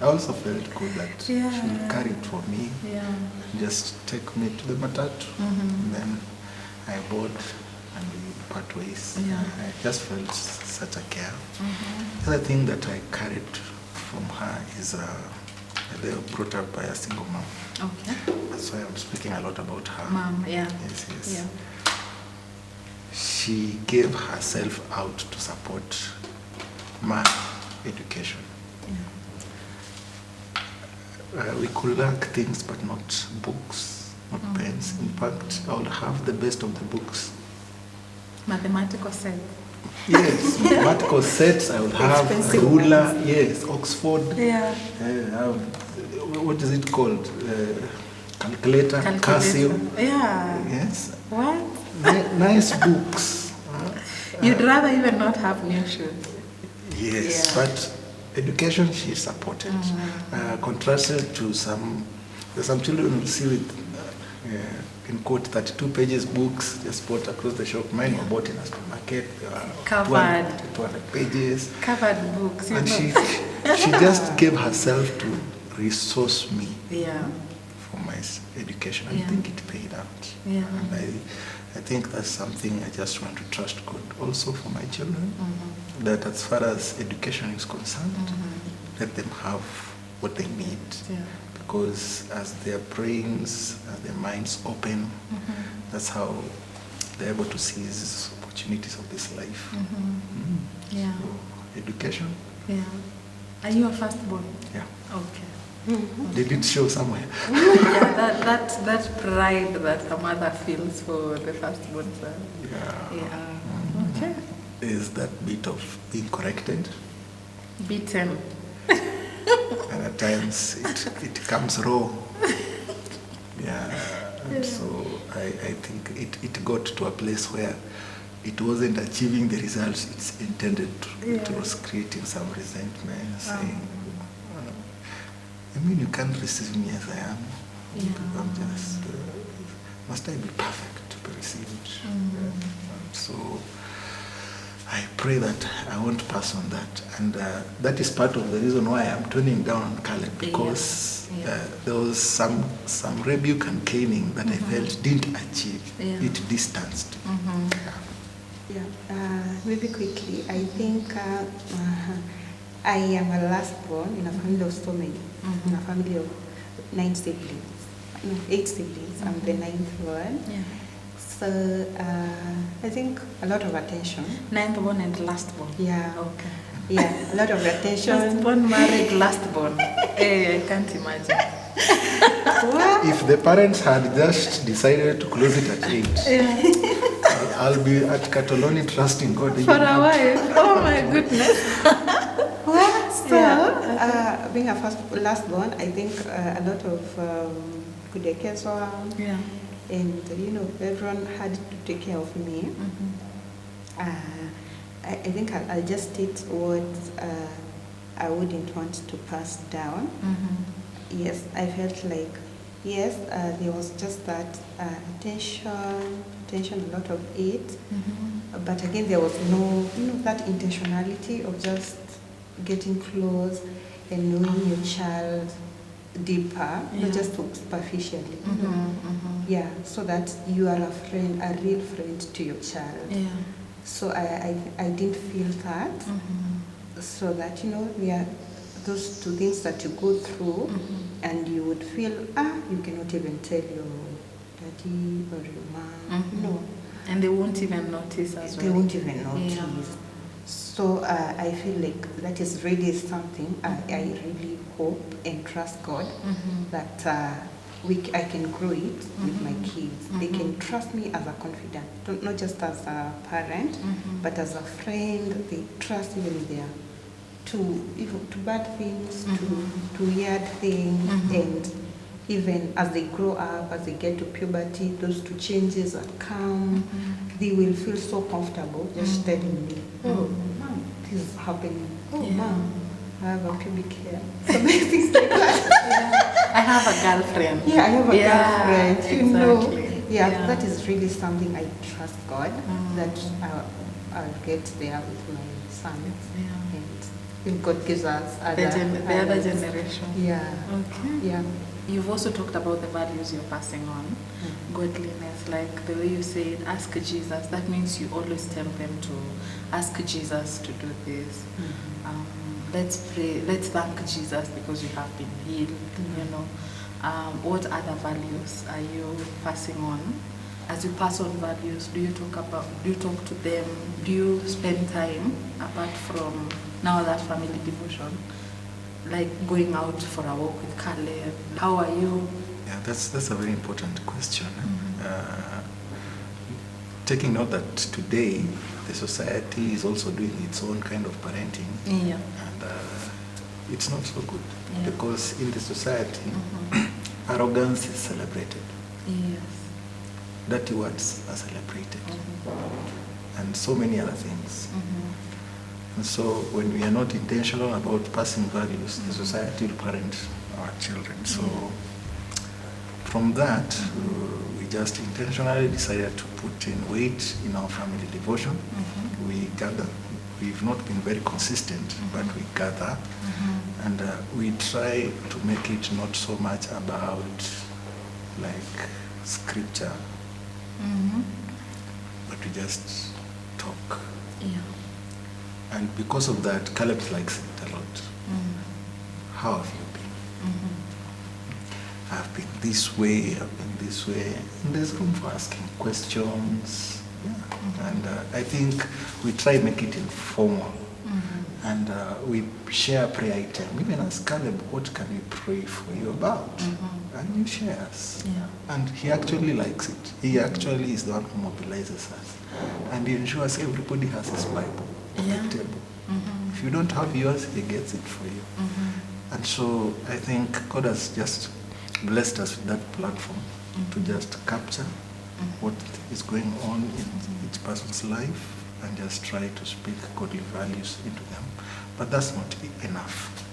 I also felt good that she would carry it for me, just take me to the matatu. And then I board and we part ways. I just felt such a care. The other thing that I carried from her is they were brought up by a single mom. Okay. That's why I'm speaking a lot about her. Mom, yeah. Yes. Yeah. She gave herself out to support my education. We could lack things, but not books, not pens. In fact, I would have the best of the books. Mathematical set. Yes, mathematical sets. I would have Expensive ruler. ones. Yes, Oxford. Yeah. What is it called? Calculator. Casio. Yeah. Yes. What? Nice books. You'd rather even not have new shoes. Yes, but education she supported. Contrasted to some children will see with in quote 32 pages books just bought across the shop. Mine were bought in a supermarket. They were Covered. 200 pages. Covered books. And she just gave herself to resource me for my education. I think it paid out. Yeah. And I think that's something I just want to trust God also for my children, that as far as education is concerned, let them have what they need. Yeah. Because as their brains, as their minds open, that's how they're able to seize opportunities of this life. Yeah. So, education. Yeah. Are you a firstborn? Yeah. Okay. Did it show somewhere? Yeah, that pride that a mother feels for the firstborn son. Yeah. Yeah. Okay. Is that bit of being corrected, Beaten. and at times it comes raw. Yeah. And so I think it got to a place where it wasn't achieving the results it's intended to. It was creating some resentment, saying, I mean, you can't receive me as I am. I'm just, must I be perfect to be received? So I pray that I won't pass on that. And that is part of the reason why I'm turning down on Caleb, because there was some rebuke and caning that I felt didn't achieve. It distanced. Maybe quickly, I think I am a lastborn in a family of so many, in a family of 8 siblings. I'm the 9th one. Yeah. So I think a lot of attention. 9th born and last born. Yeah. Okay. Yeah, a lot of attention. First born married, last born. Hey, I can't imagine. If the parents had just decided to close it at 8, I'll be at Catoloni trusting God. For a wife. Oh my goodness. So, being a lastborn, I think a lot of kudekezwa, and everyone had to take care of me. I think I'll just state what I wouldn't want to pass down. Yes, I felt like, yes, there was just that attention, a lot of it. But again, there was no, that intentionality of just getting close and knowing your child deeper, not just superficially. Yeah, so that you are a friend, a real friend to your child. Yeah. So I didn't feel that. So that, there are those two things that you go through, and you would feel, you cannot even tell your daddy or your mom. No. And they won't even notice as well. They won't even notice. Yeah. So I feel like that is really something I really hope and trust God that I can grow it with my kids. They can trust me as a confidant, not just as a parent, but as a friend. They trust even if they are to bad things, to weird things, and even as they grow up, as they get to puberty, those two changes that come, they will feel so comfortable just telling me, oh, mom, this is happening. Oh, mom, I have a pubic hair. So many things like that. I have a girlfriend. Yeah, I have a girlfriend. Exactly. That is really something I trust God that I'll get there with my son. And if God gives us the other generation. Yeah. Okay. Yeah. You've also talked about the values you're passing on, godliness, like the way you said, ask Jesus. That means you always tell them to ask Jesus to do this. Let's pray, let's thank Jesus because you have been healed, What other values are you passing on? As you pass on values, do you talk to them? Do you spend time apart from now that family devotion? Like going out for a walk with Caleb. How are you? Yeah, that's a very important question. Taking note that today the society is also doing its own kind of parenting. Yeah. And it's not so good because in the society, arrogance is celebrated. Yes. Dirty words are celebrated. And so many other things. And so when we are not intentional about passing values, the society will parent our children. So from that, we just intentionally decided to put in weight in our family devotion. We gather. We've not been very consistent, but we gather. And we try to make it not so much about like scripture, but we just talk. Yeah. And because of that, Caleb likes it a lot. How have you been? I've been this way, I've been this way. And there's room for asking questions. Yeah. And I think we try to make it informal. And we share a prayer item. Even ask Caleb, what can we pray for you about? And he shares. Yeah. And he actually likes it. He actually is the one who mobilizes us. And he ensures everybody has his Bible on the table. If you don't have yours, he gets it for you. And so I think God has just blessed us with that platform to just capture what is going on in each person's life and just try to speak godly values into them. But that's not enough.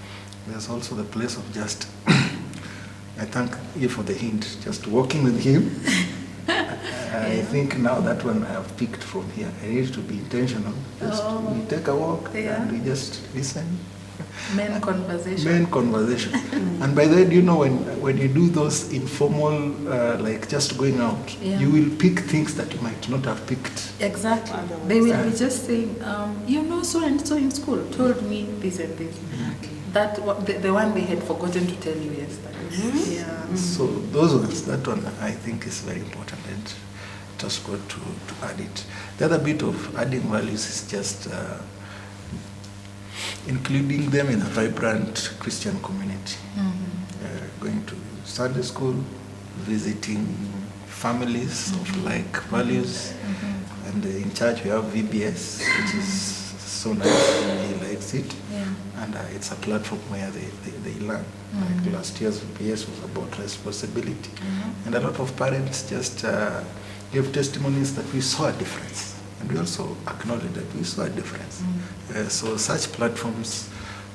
There's also the place of just, I thank you for the hint, just walking with him. I think now that one I have picked from here, I need to be intentional. Just we take a walk and we just listen. Men conversation. Men conversation. And by the way, do you know when you do those informal, like just going out, you will pick things that you might not have picked. Exactly. They will be just saying, so and so in school told me this and this. That the one they had forgotten to tell you yesterday. Yeah. So those ones, that one I think is very important, and just got to add it. The other bit of adding values is just including them in a vibrant Christian community. Going to Sunday school, visiting families of like values, and in church we have VBS, which is so nice. He likes it, and it's a platform where they learn. Like last year's VBS was about responsibility, and a lot of parents just give testimonies that we saw a difference And we also acknowledge that we saw a difference. So such platforms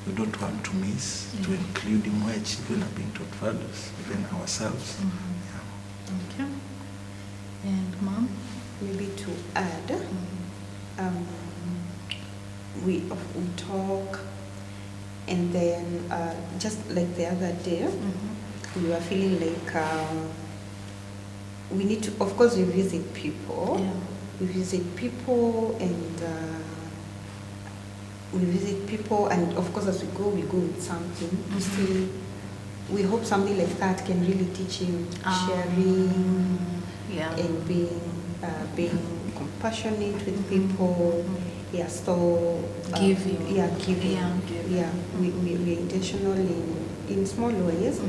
we don't want to miss, to include in where children are being taught values, even ourselves. Okay. And Mom? Maybe to add, we talk, and then just like the other day, we were feeling like we need to, of course, we visit people. Yeah. We visit people, and of course, as we go with something. You see, we hope something like that can really teach him sharing and being compassionate with people. Yeah, so giving. Giving. Yeah, we're intentional in small ways,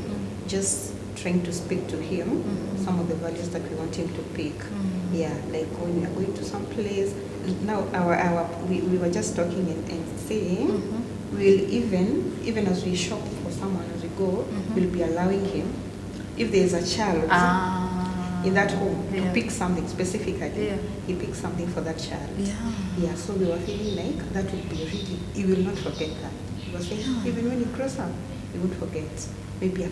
just trying to speak to him some of the values that we want him to pick. Yeah, like when we are going to some place. Now we were just talking and saying we'll even as we shop for someone, as we go, we'll be allowing him, if there's a child in that home, to pick something specifically. He picks something for that child. Yeah, so we were feeling like that would be really, he will not forget that. He was saying, even when he grows up, he won't forget. Maybe a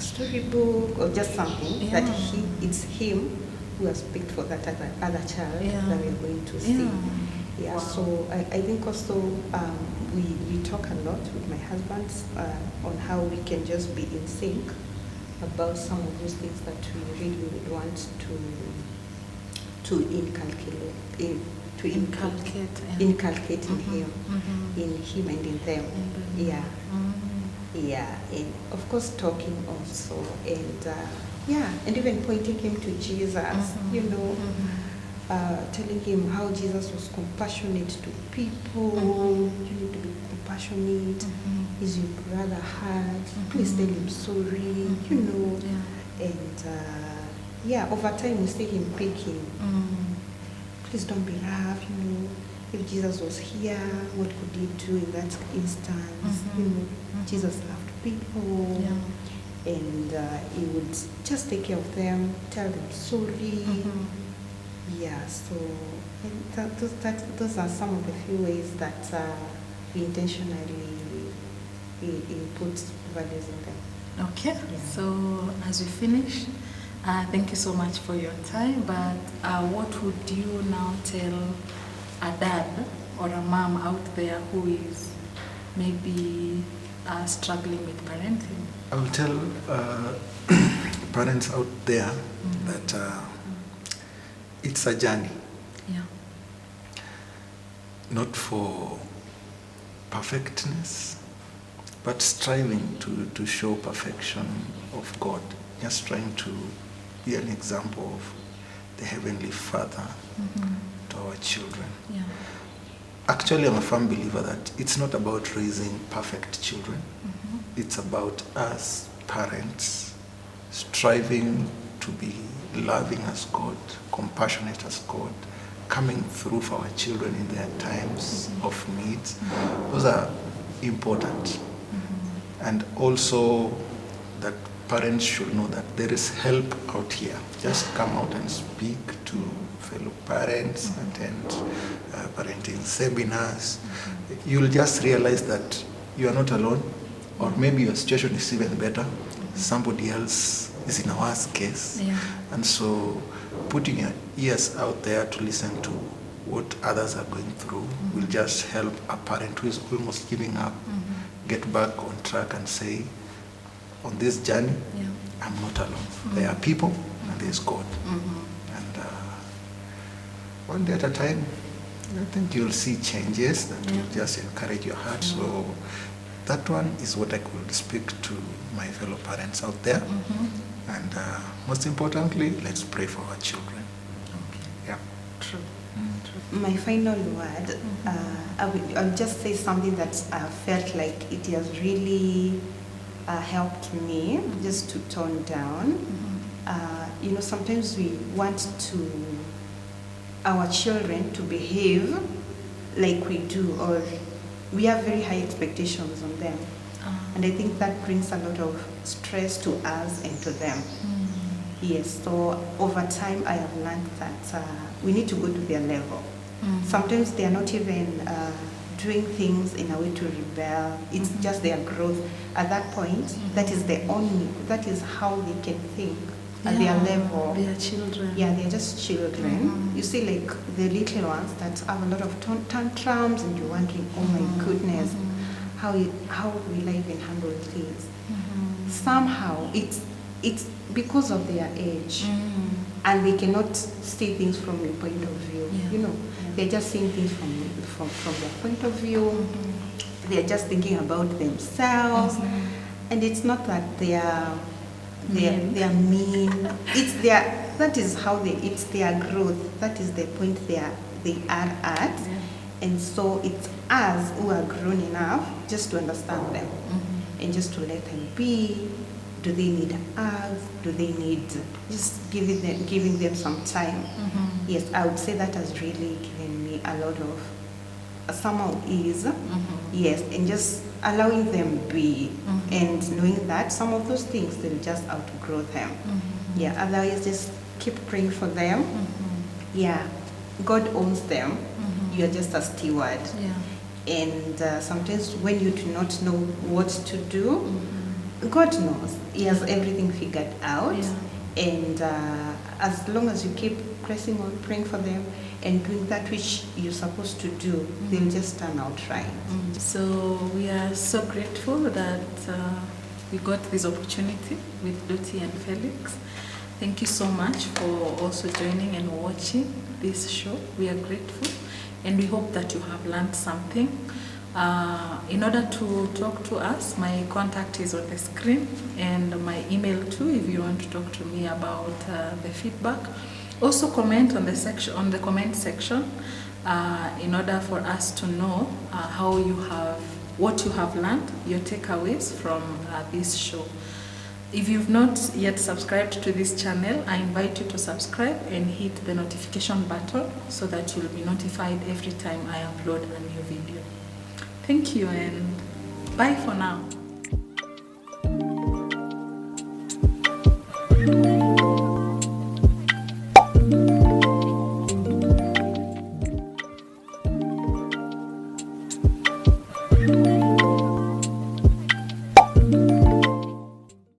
storybook or just something that it's him who has picked for that other child that we're going to see. Yeah, wow. So I think also we talk a lot with my husband on how we can just be in sync about some of those things that we really would want to inculcate in him, and in them. Yeah, and of course talking also, and and even pointing him to Jesus, telling him how Jesus was compassionate to people. You need to be compassionate. Is your brother hurt? Please tell him sorry. And over time we see him picking. Please don't be rough. If Jesus was here, what could he do in that instance? Jesus loved people, and he would just take care of them, tell them sorry. Yeah, so those are some of the few ways that we intentionally put values in them. Okay, so as we finish, thank you so much for your time, but what would you now tell a dad or a mom out there who is maybe struggling with parenting? I will tell parents out there that it's a journey. Not for perfectness, but striving to show perfection of God. Just trying to be an example of the Heavenly Father to our children. Actually, I'm a firm believer that it's not about raising perfect children. It's about us parents striving to be loving as God, compassionate as God, coming through for our children in their times of needs. Those are important. And also that parents should know that there is help out here. Just come out and speak to fellow parents, attend parenting seminars. You'll just realize that you are not alone, or maybe your situation is even better. Somebody else is in a worse case. And so putting your ears out there to listen to what others are going through will just help a parent who is almost giving up get back on track and say, on this journey, I'm not alone. There are people and there's God. And one day at a time, I think you'll see changes that will just encourage your heart. So that one is what I could speak to my fellow parents out there. And most importantly, let's pray for our children. True. My final word, I'll just say something that I felt like it has really helped me just to tone down. Sometimes we want our children to behave like we do, or we have very high expectations on them. And I think that brings a lot of stress to us and to them. Yes, so over time I have learned that we need to go to their level. Sometimes they are not even doing things in a way to rebel. It's just their growth. At that point, that is how they can think at their level. They are children. Yeah, they're just children. You see, like the little ones that have a lot of tantrums, and you're wondering, oh my goodness, how will I even handle things? Somehow, it's because of their age, and they cannot see things from your point of view. You know, they're just seeing things from their point of view. They're just thinking about themselves, and it's not that they are mean. It's their growth. That is the point they are at. And so it's us who are grown enough just to understand them and just to let them be. Do they need hugs? Do they need just giving them some time? Yes, I would say that has really given me a lot of somehow ease. Yes, and just allowing them be and knowing that some of those things they'll just outgrow them. Yeah, otherwise just keep praying for them. Yeah, God owns them. You're just a steward. And sometimes when you do not know what to do, God knows. He has everything figured out. And as long as you keep pressing on, praying for them, and doing that which you're supposed to do, they'll just turn out right. So we are so grateful that we got this opportunity with Dottie and Felix. Thank you so much for also joining and watching this show. We are grateful, and we hope that you have learned something. In order to talk to us, my contact is on the screen, and my email too, if you want to talk to me about the feedback. Also comment on the comment section in order for us to know what you have learned, your takeaways from this show. If you've not yet subscribed to this channel, I invite you to subscribe and hit the notification button so that you'll be notified every time I upload a new video. Thank you, and bye for now.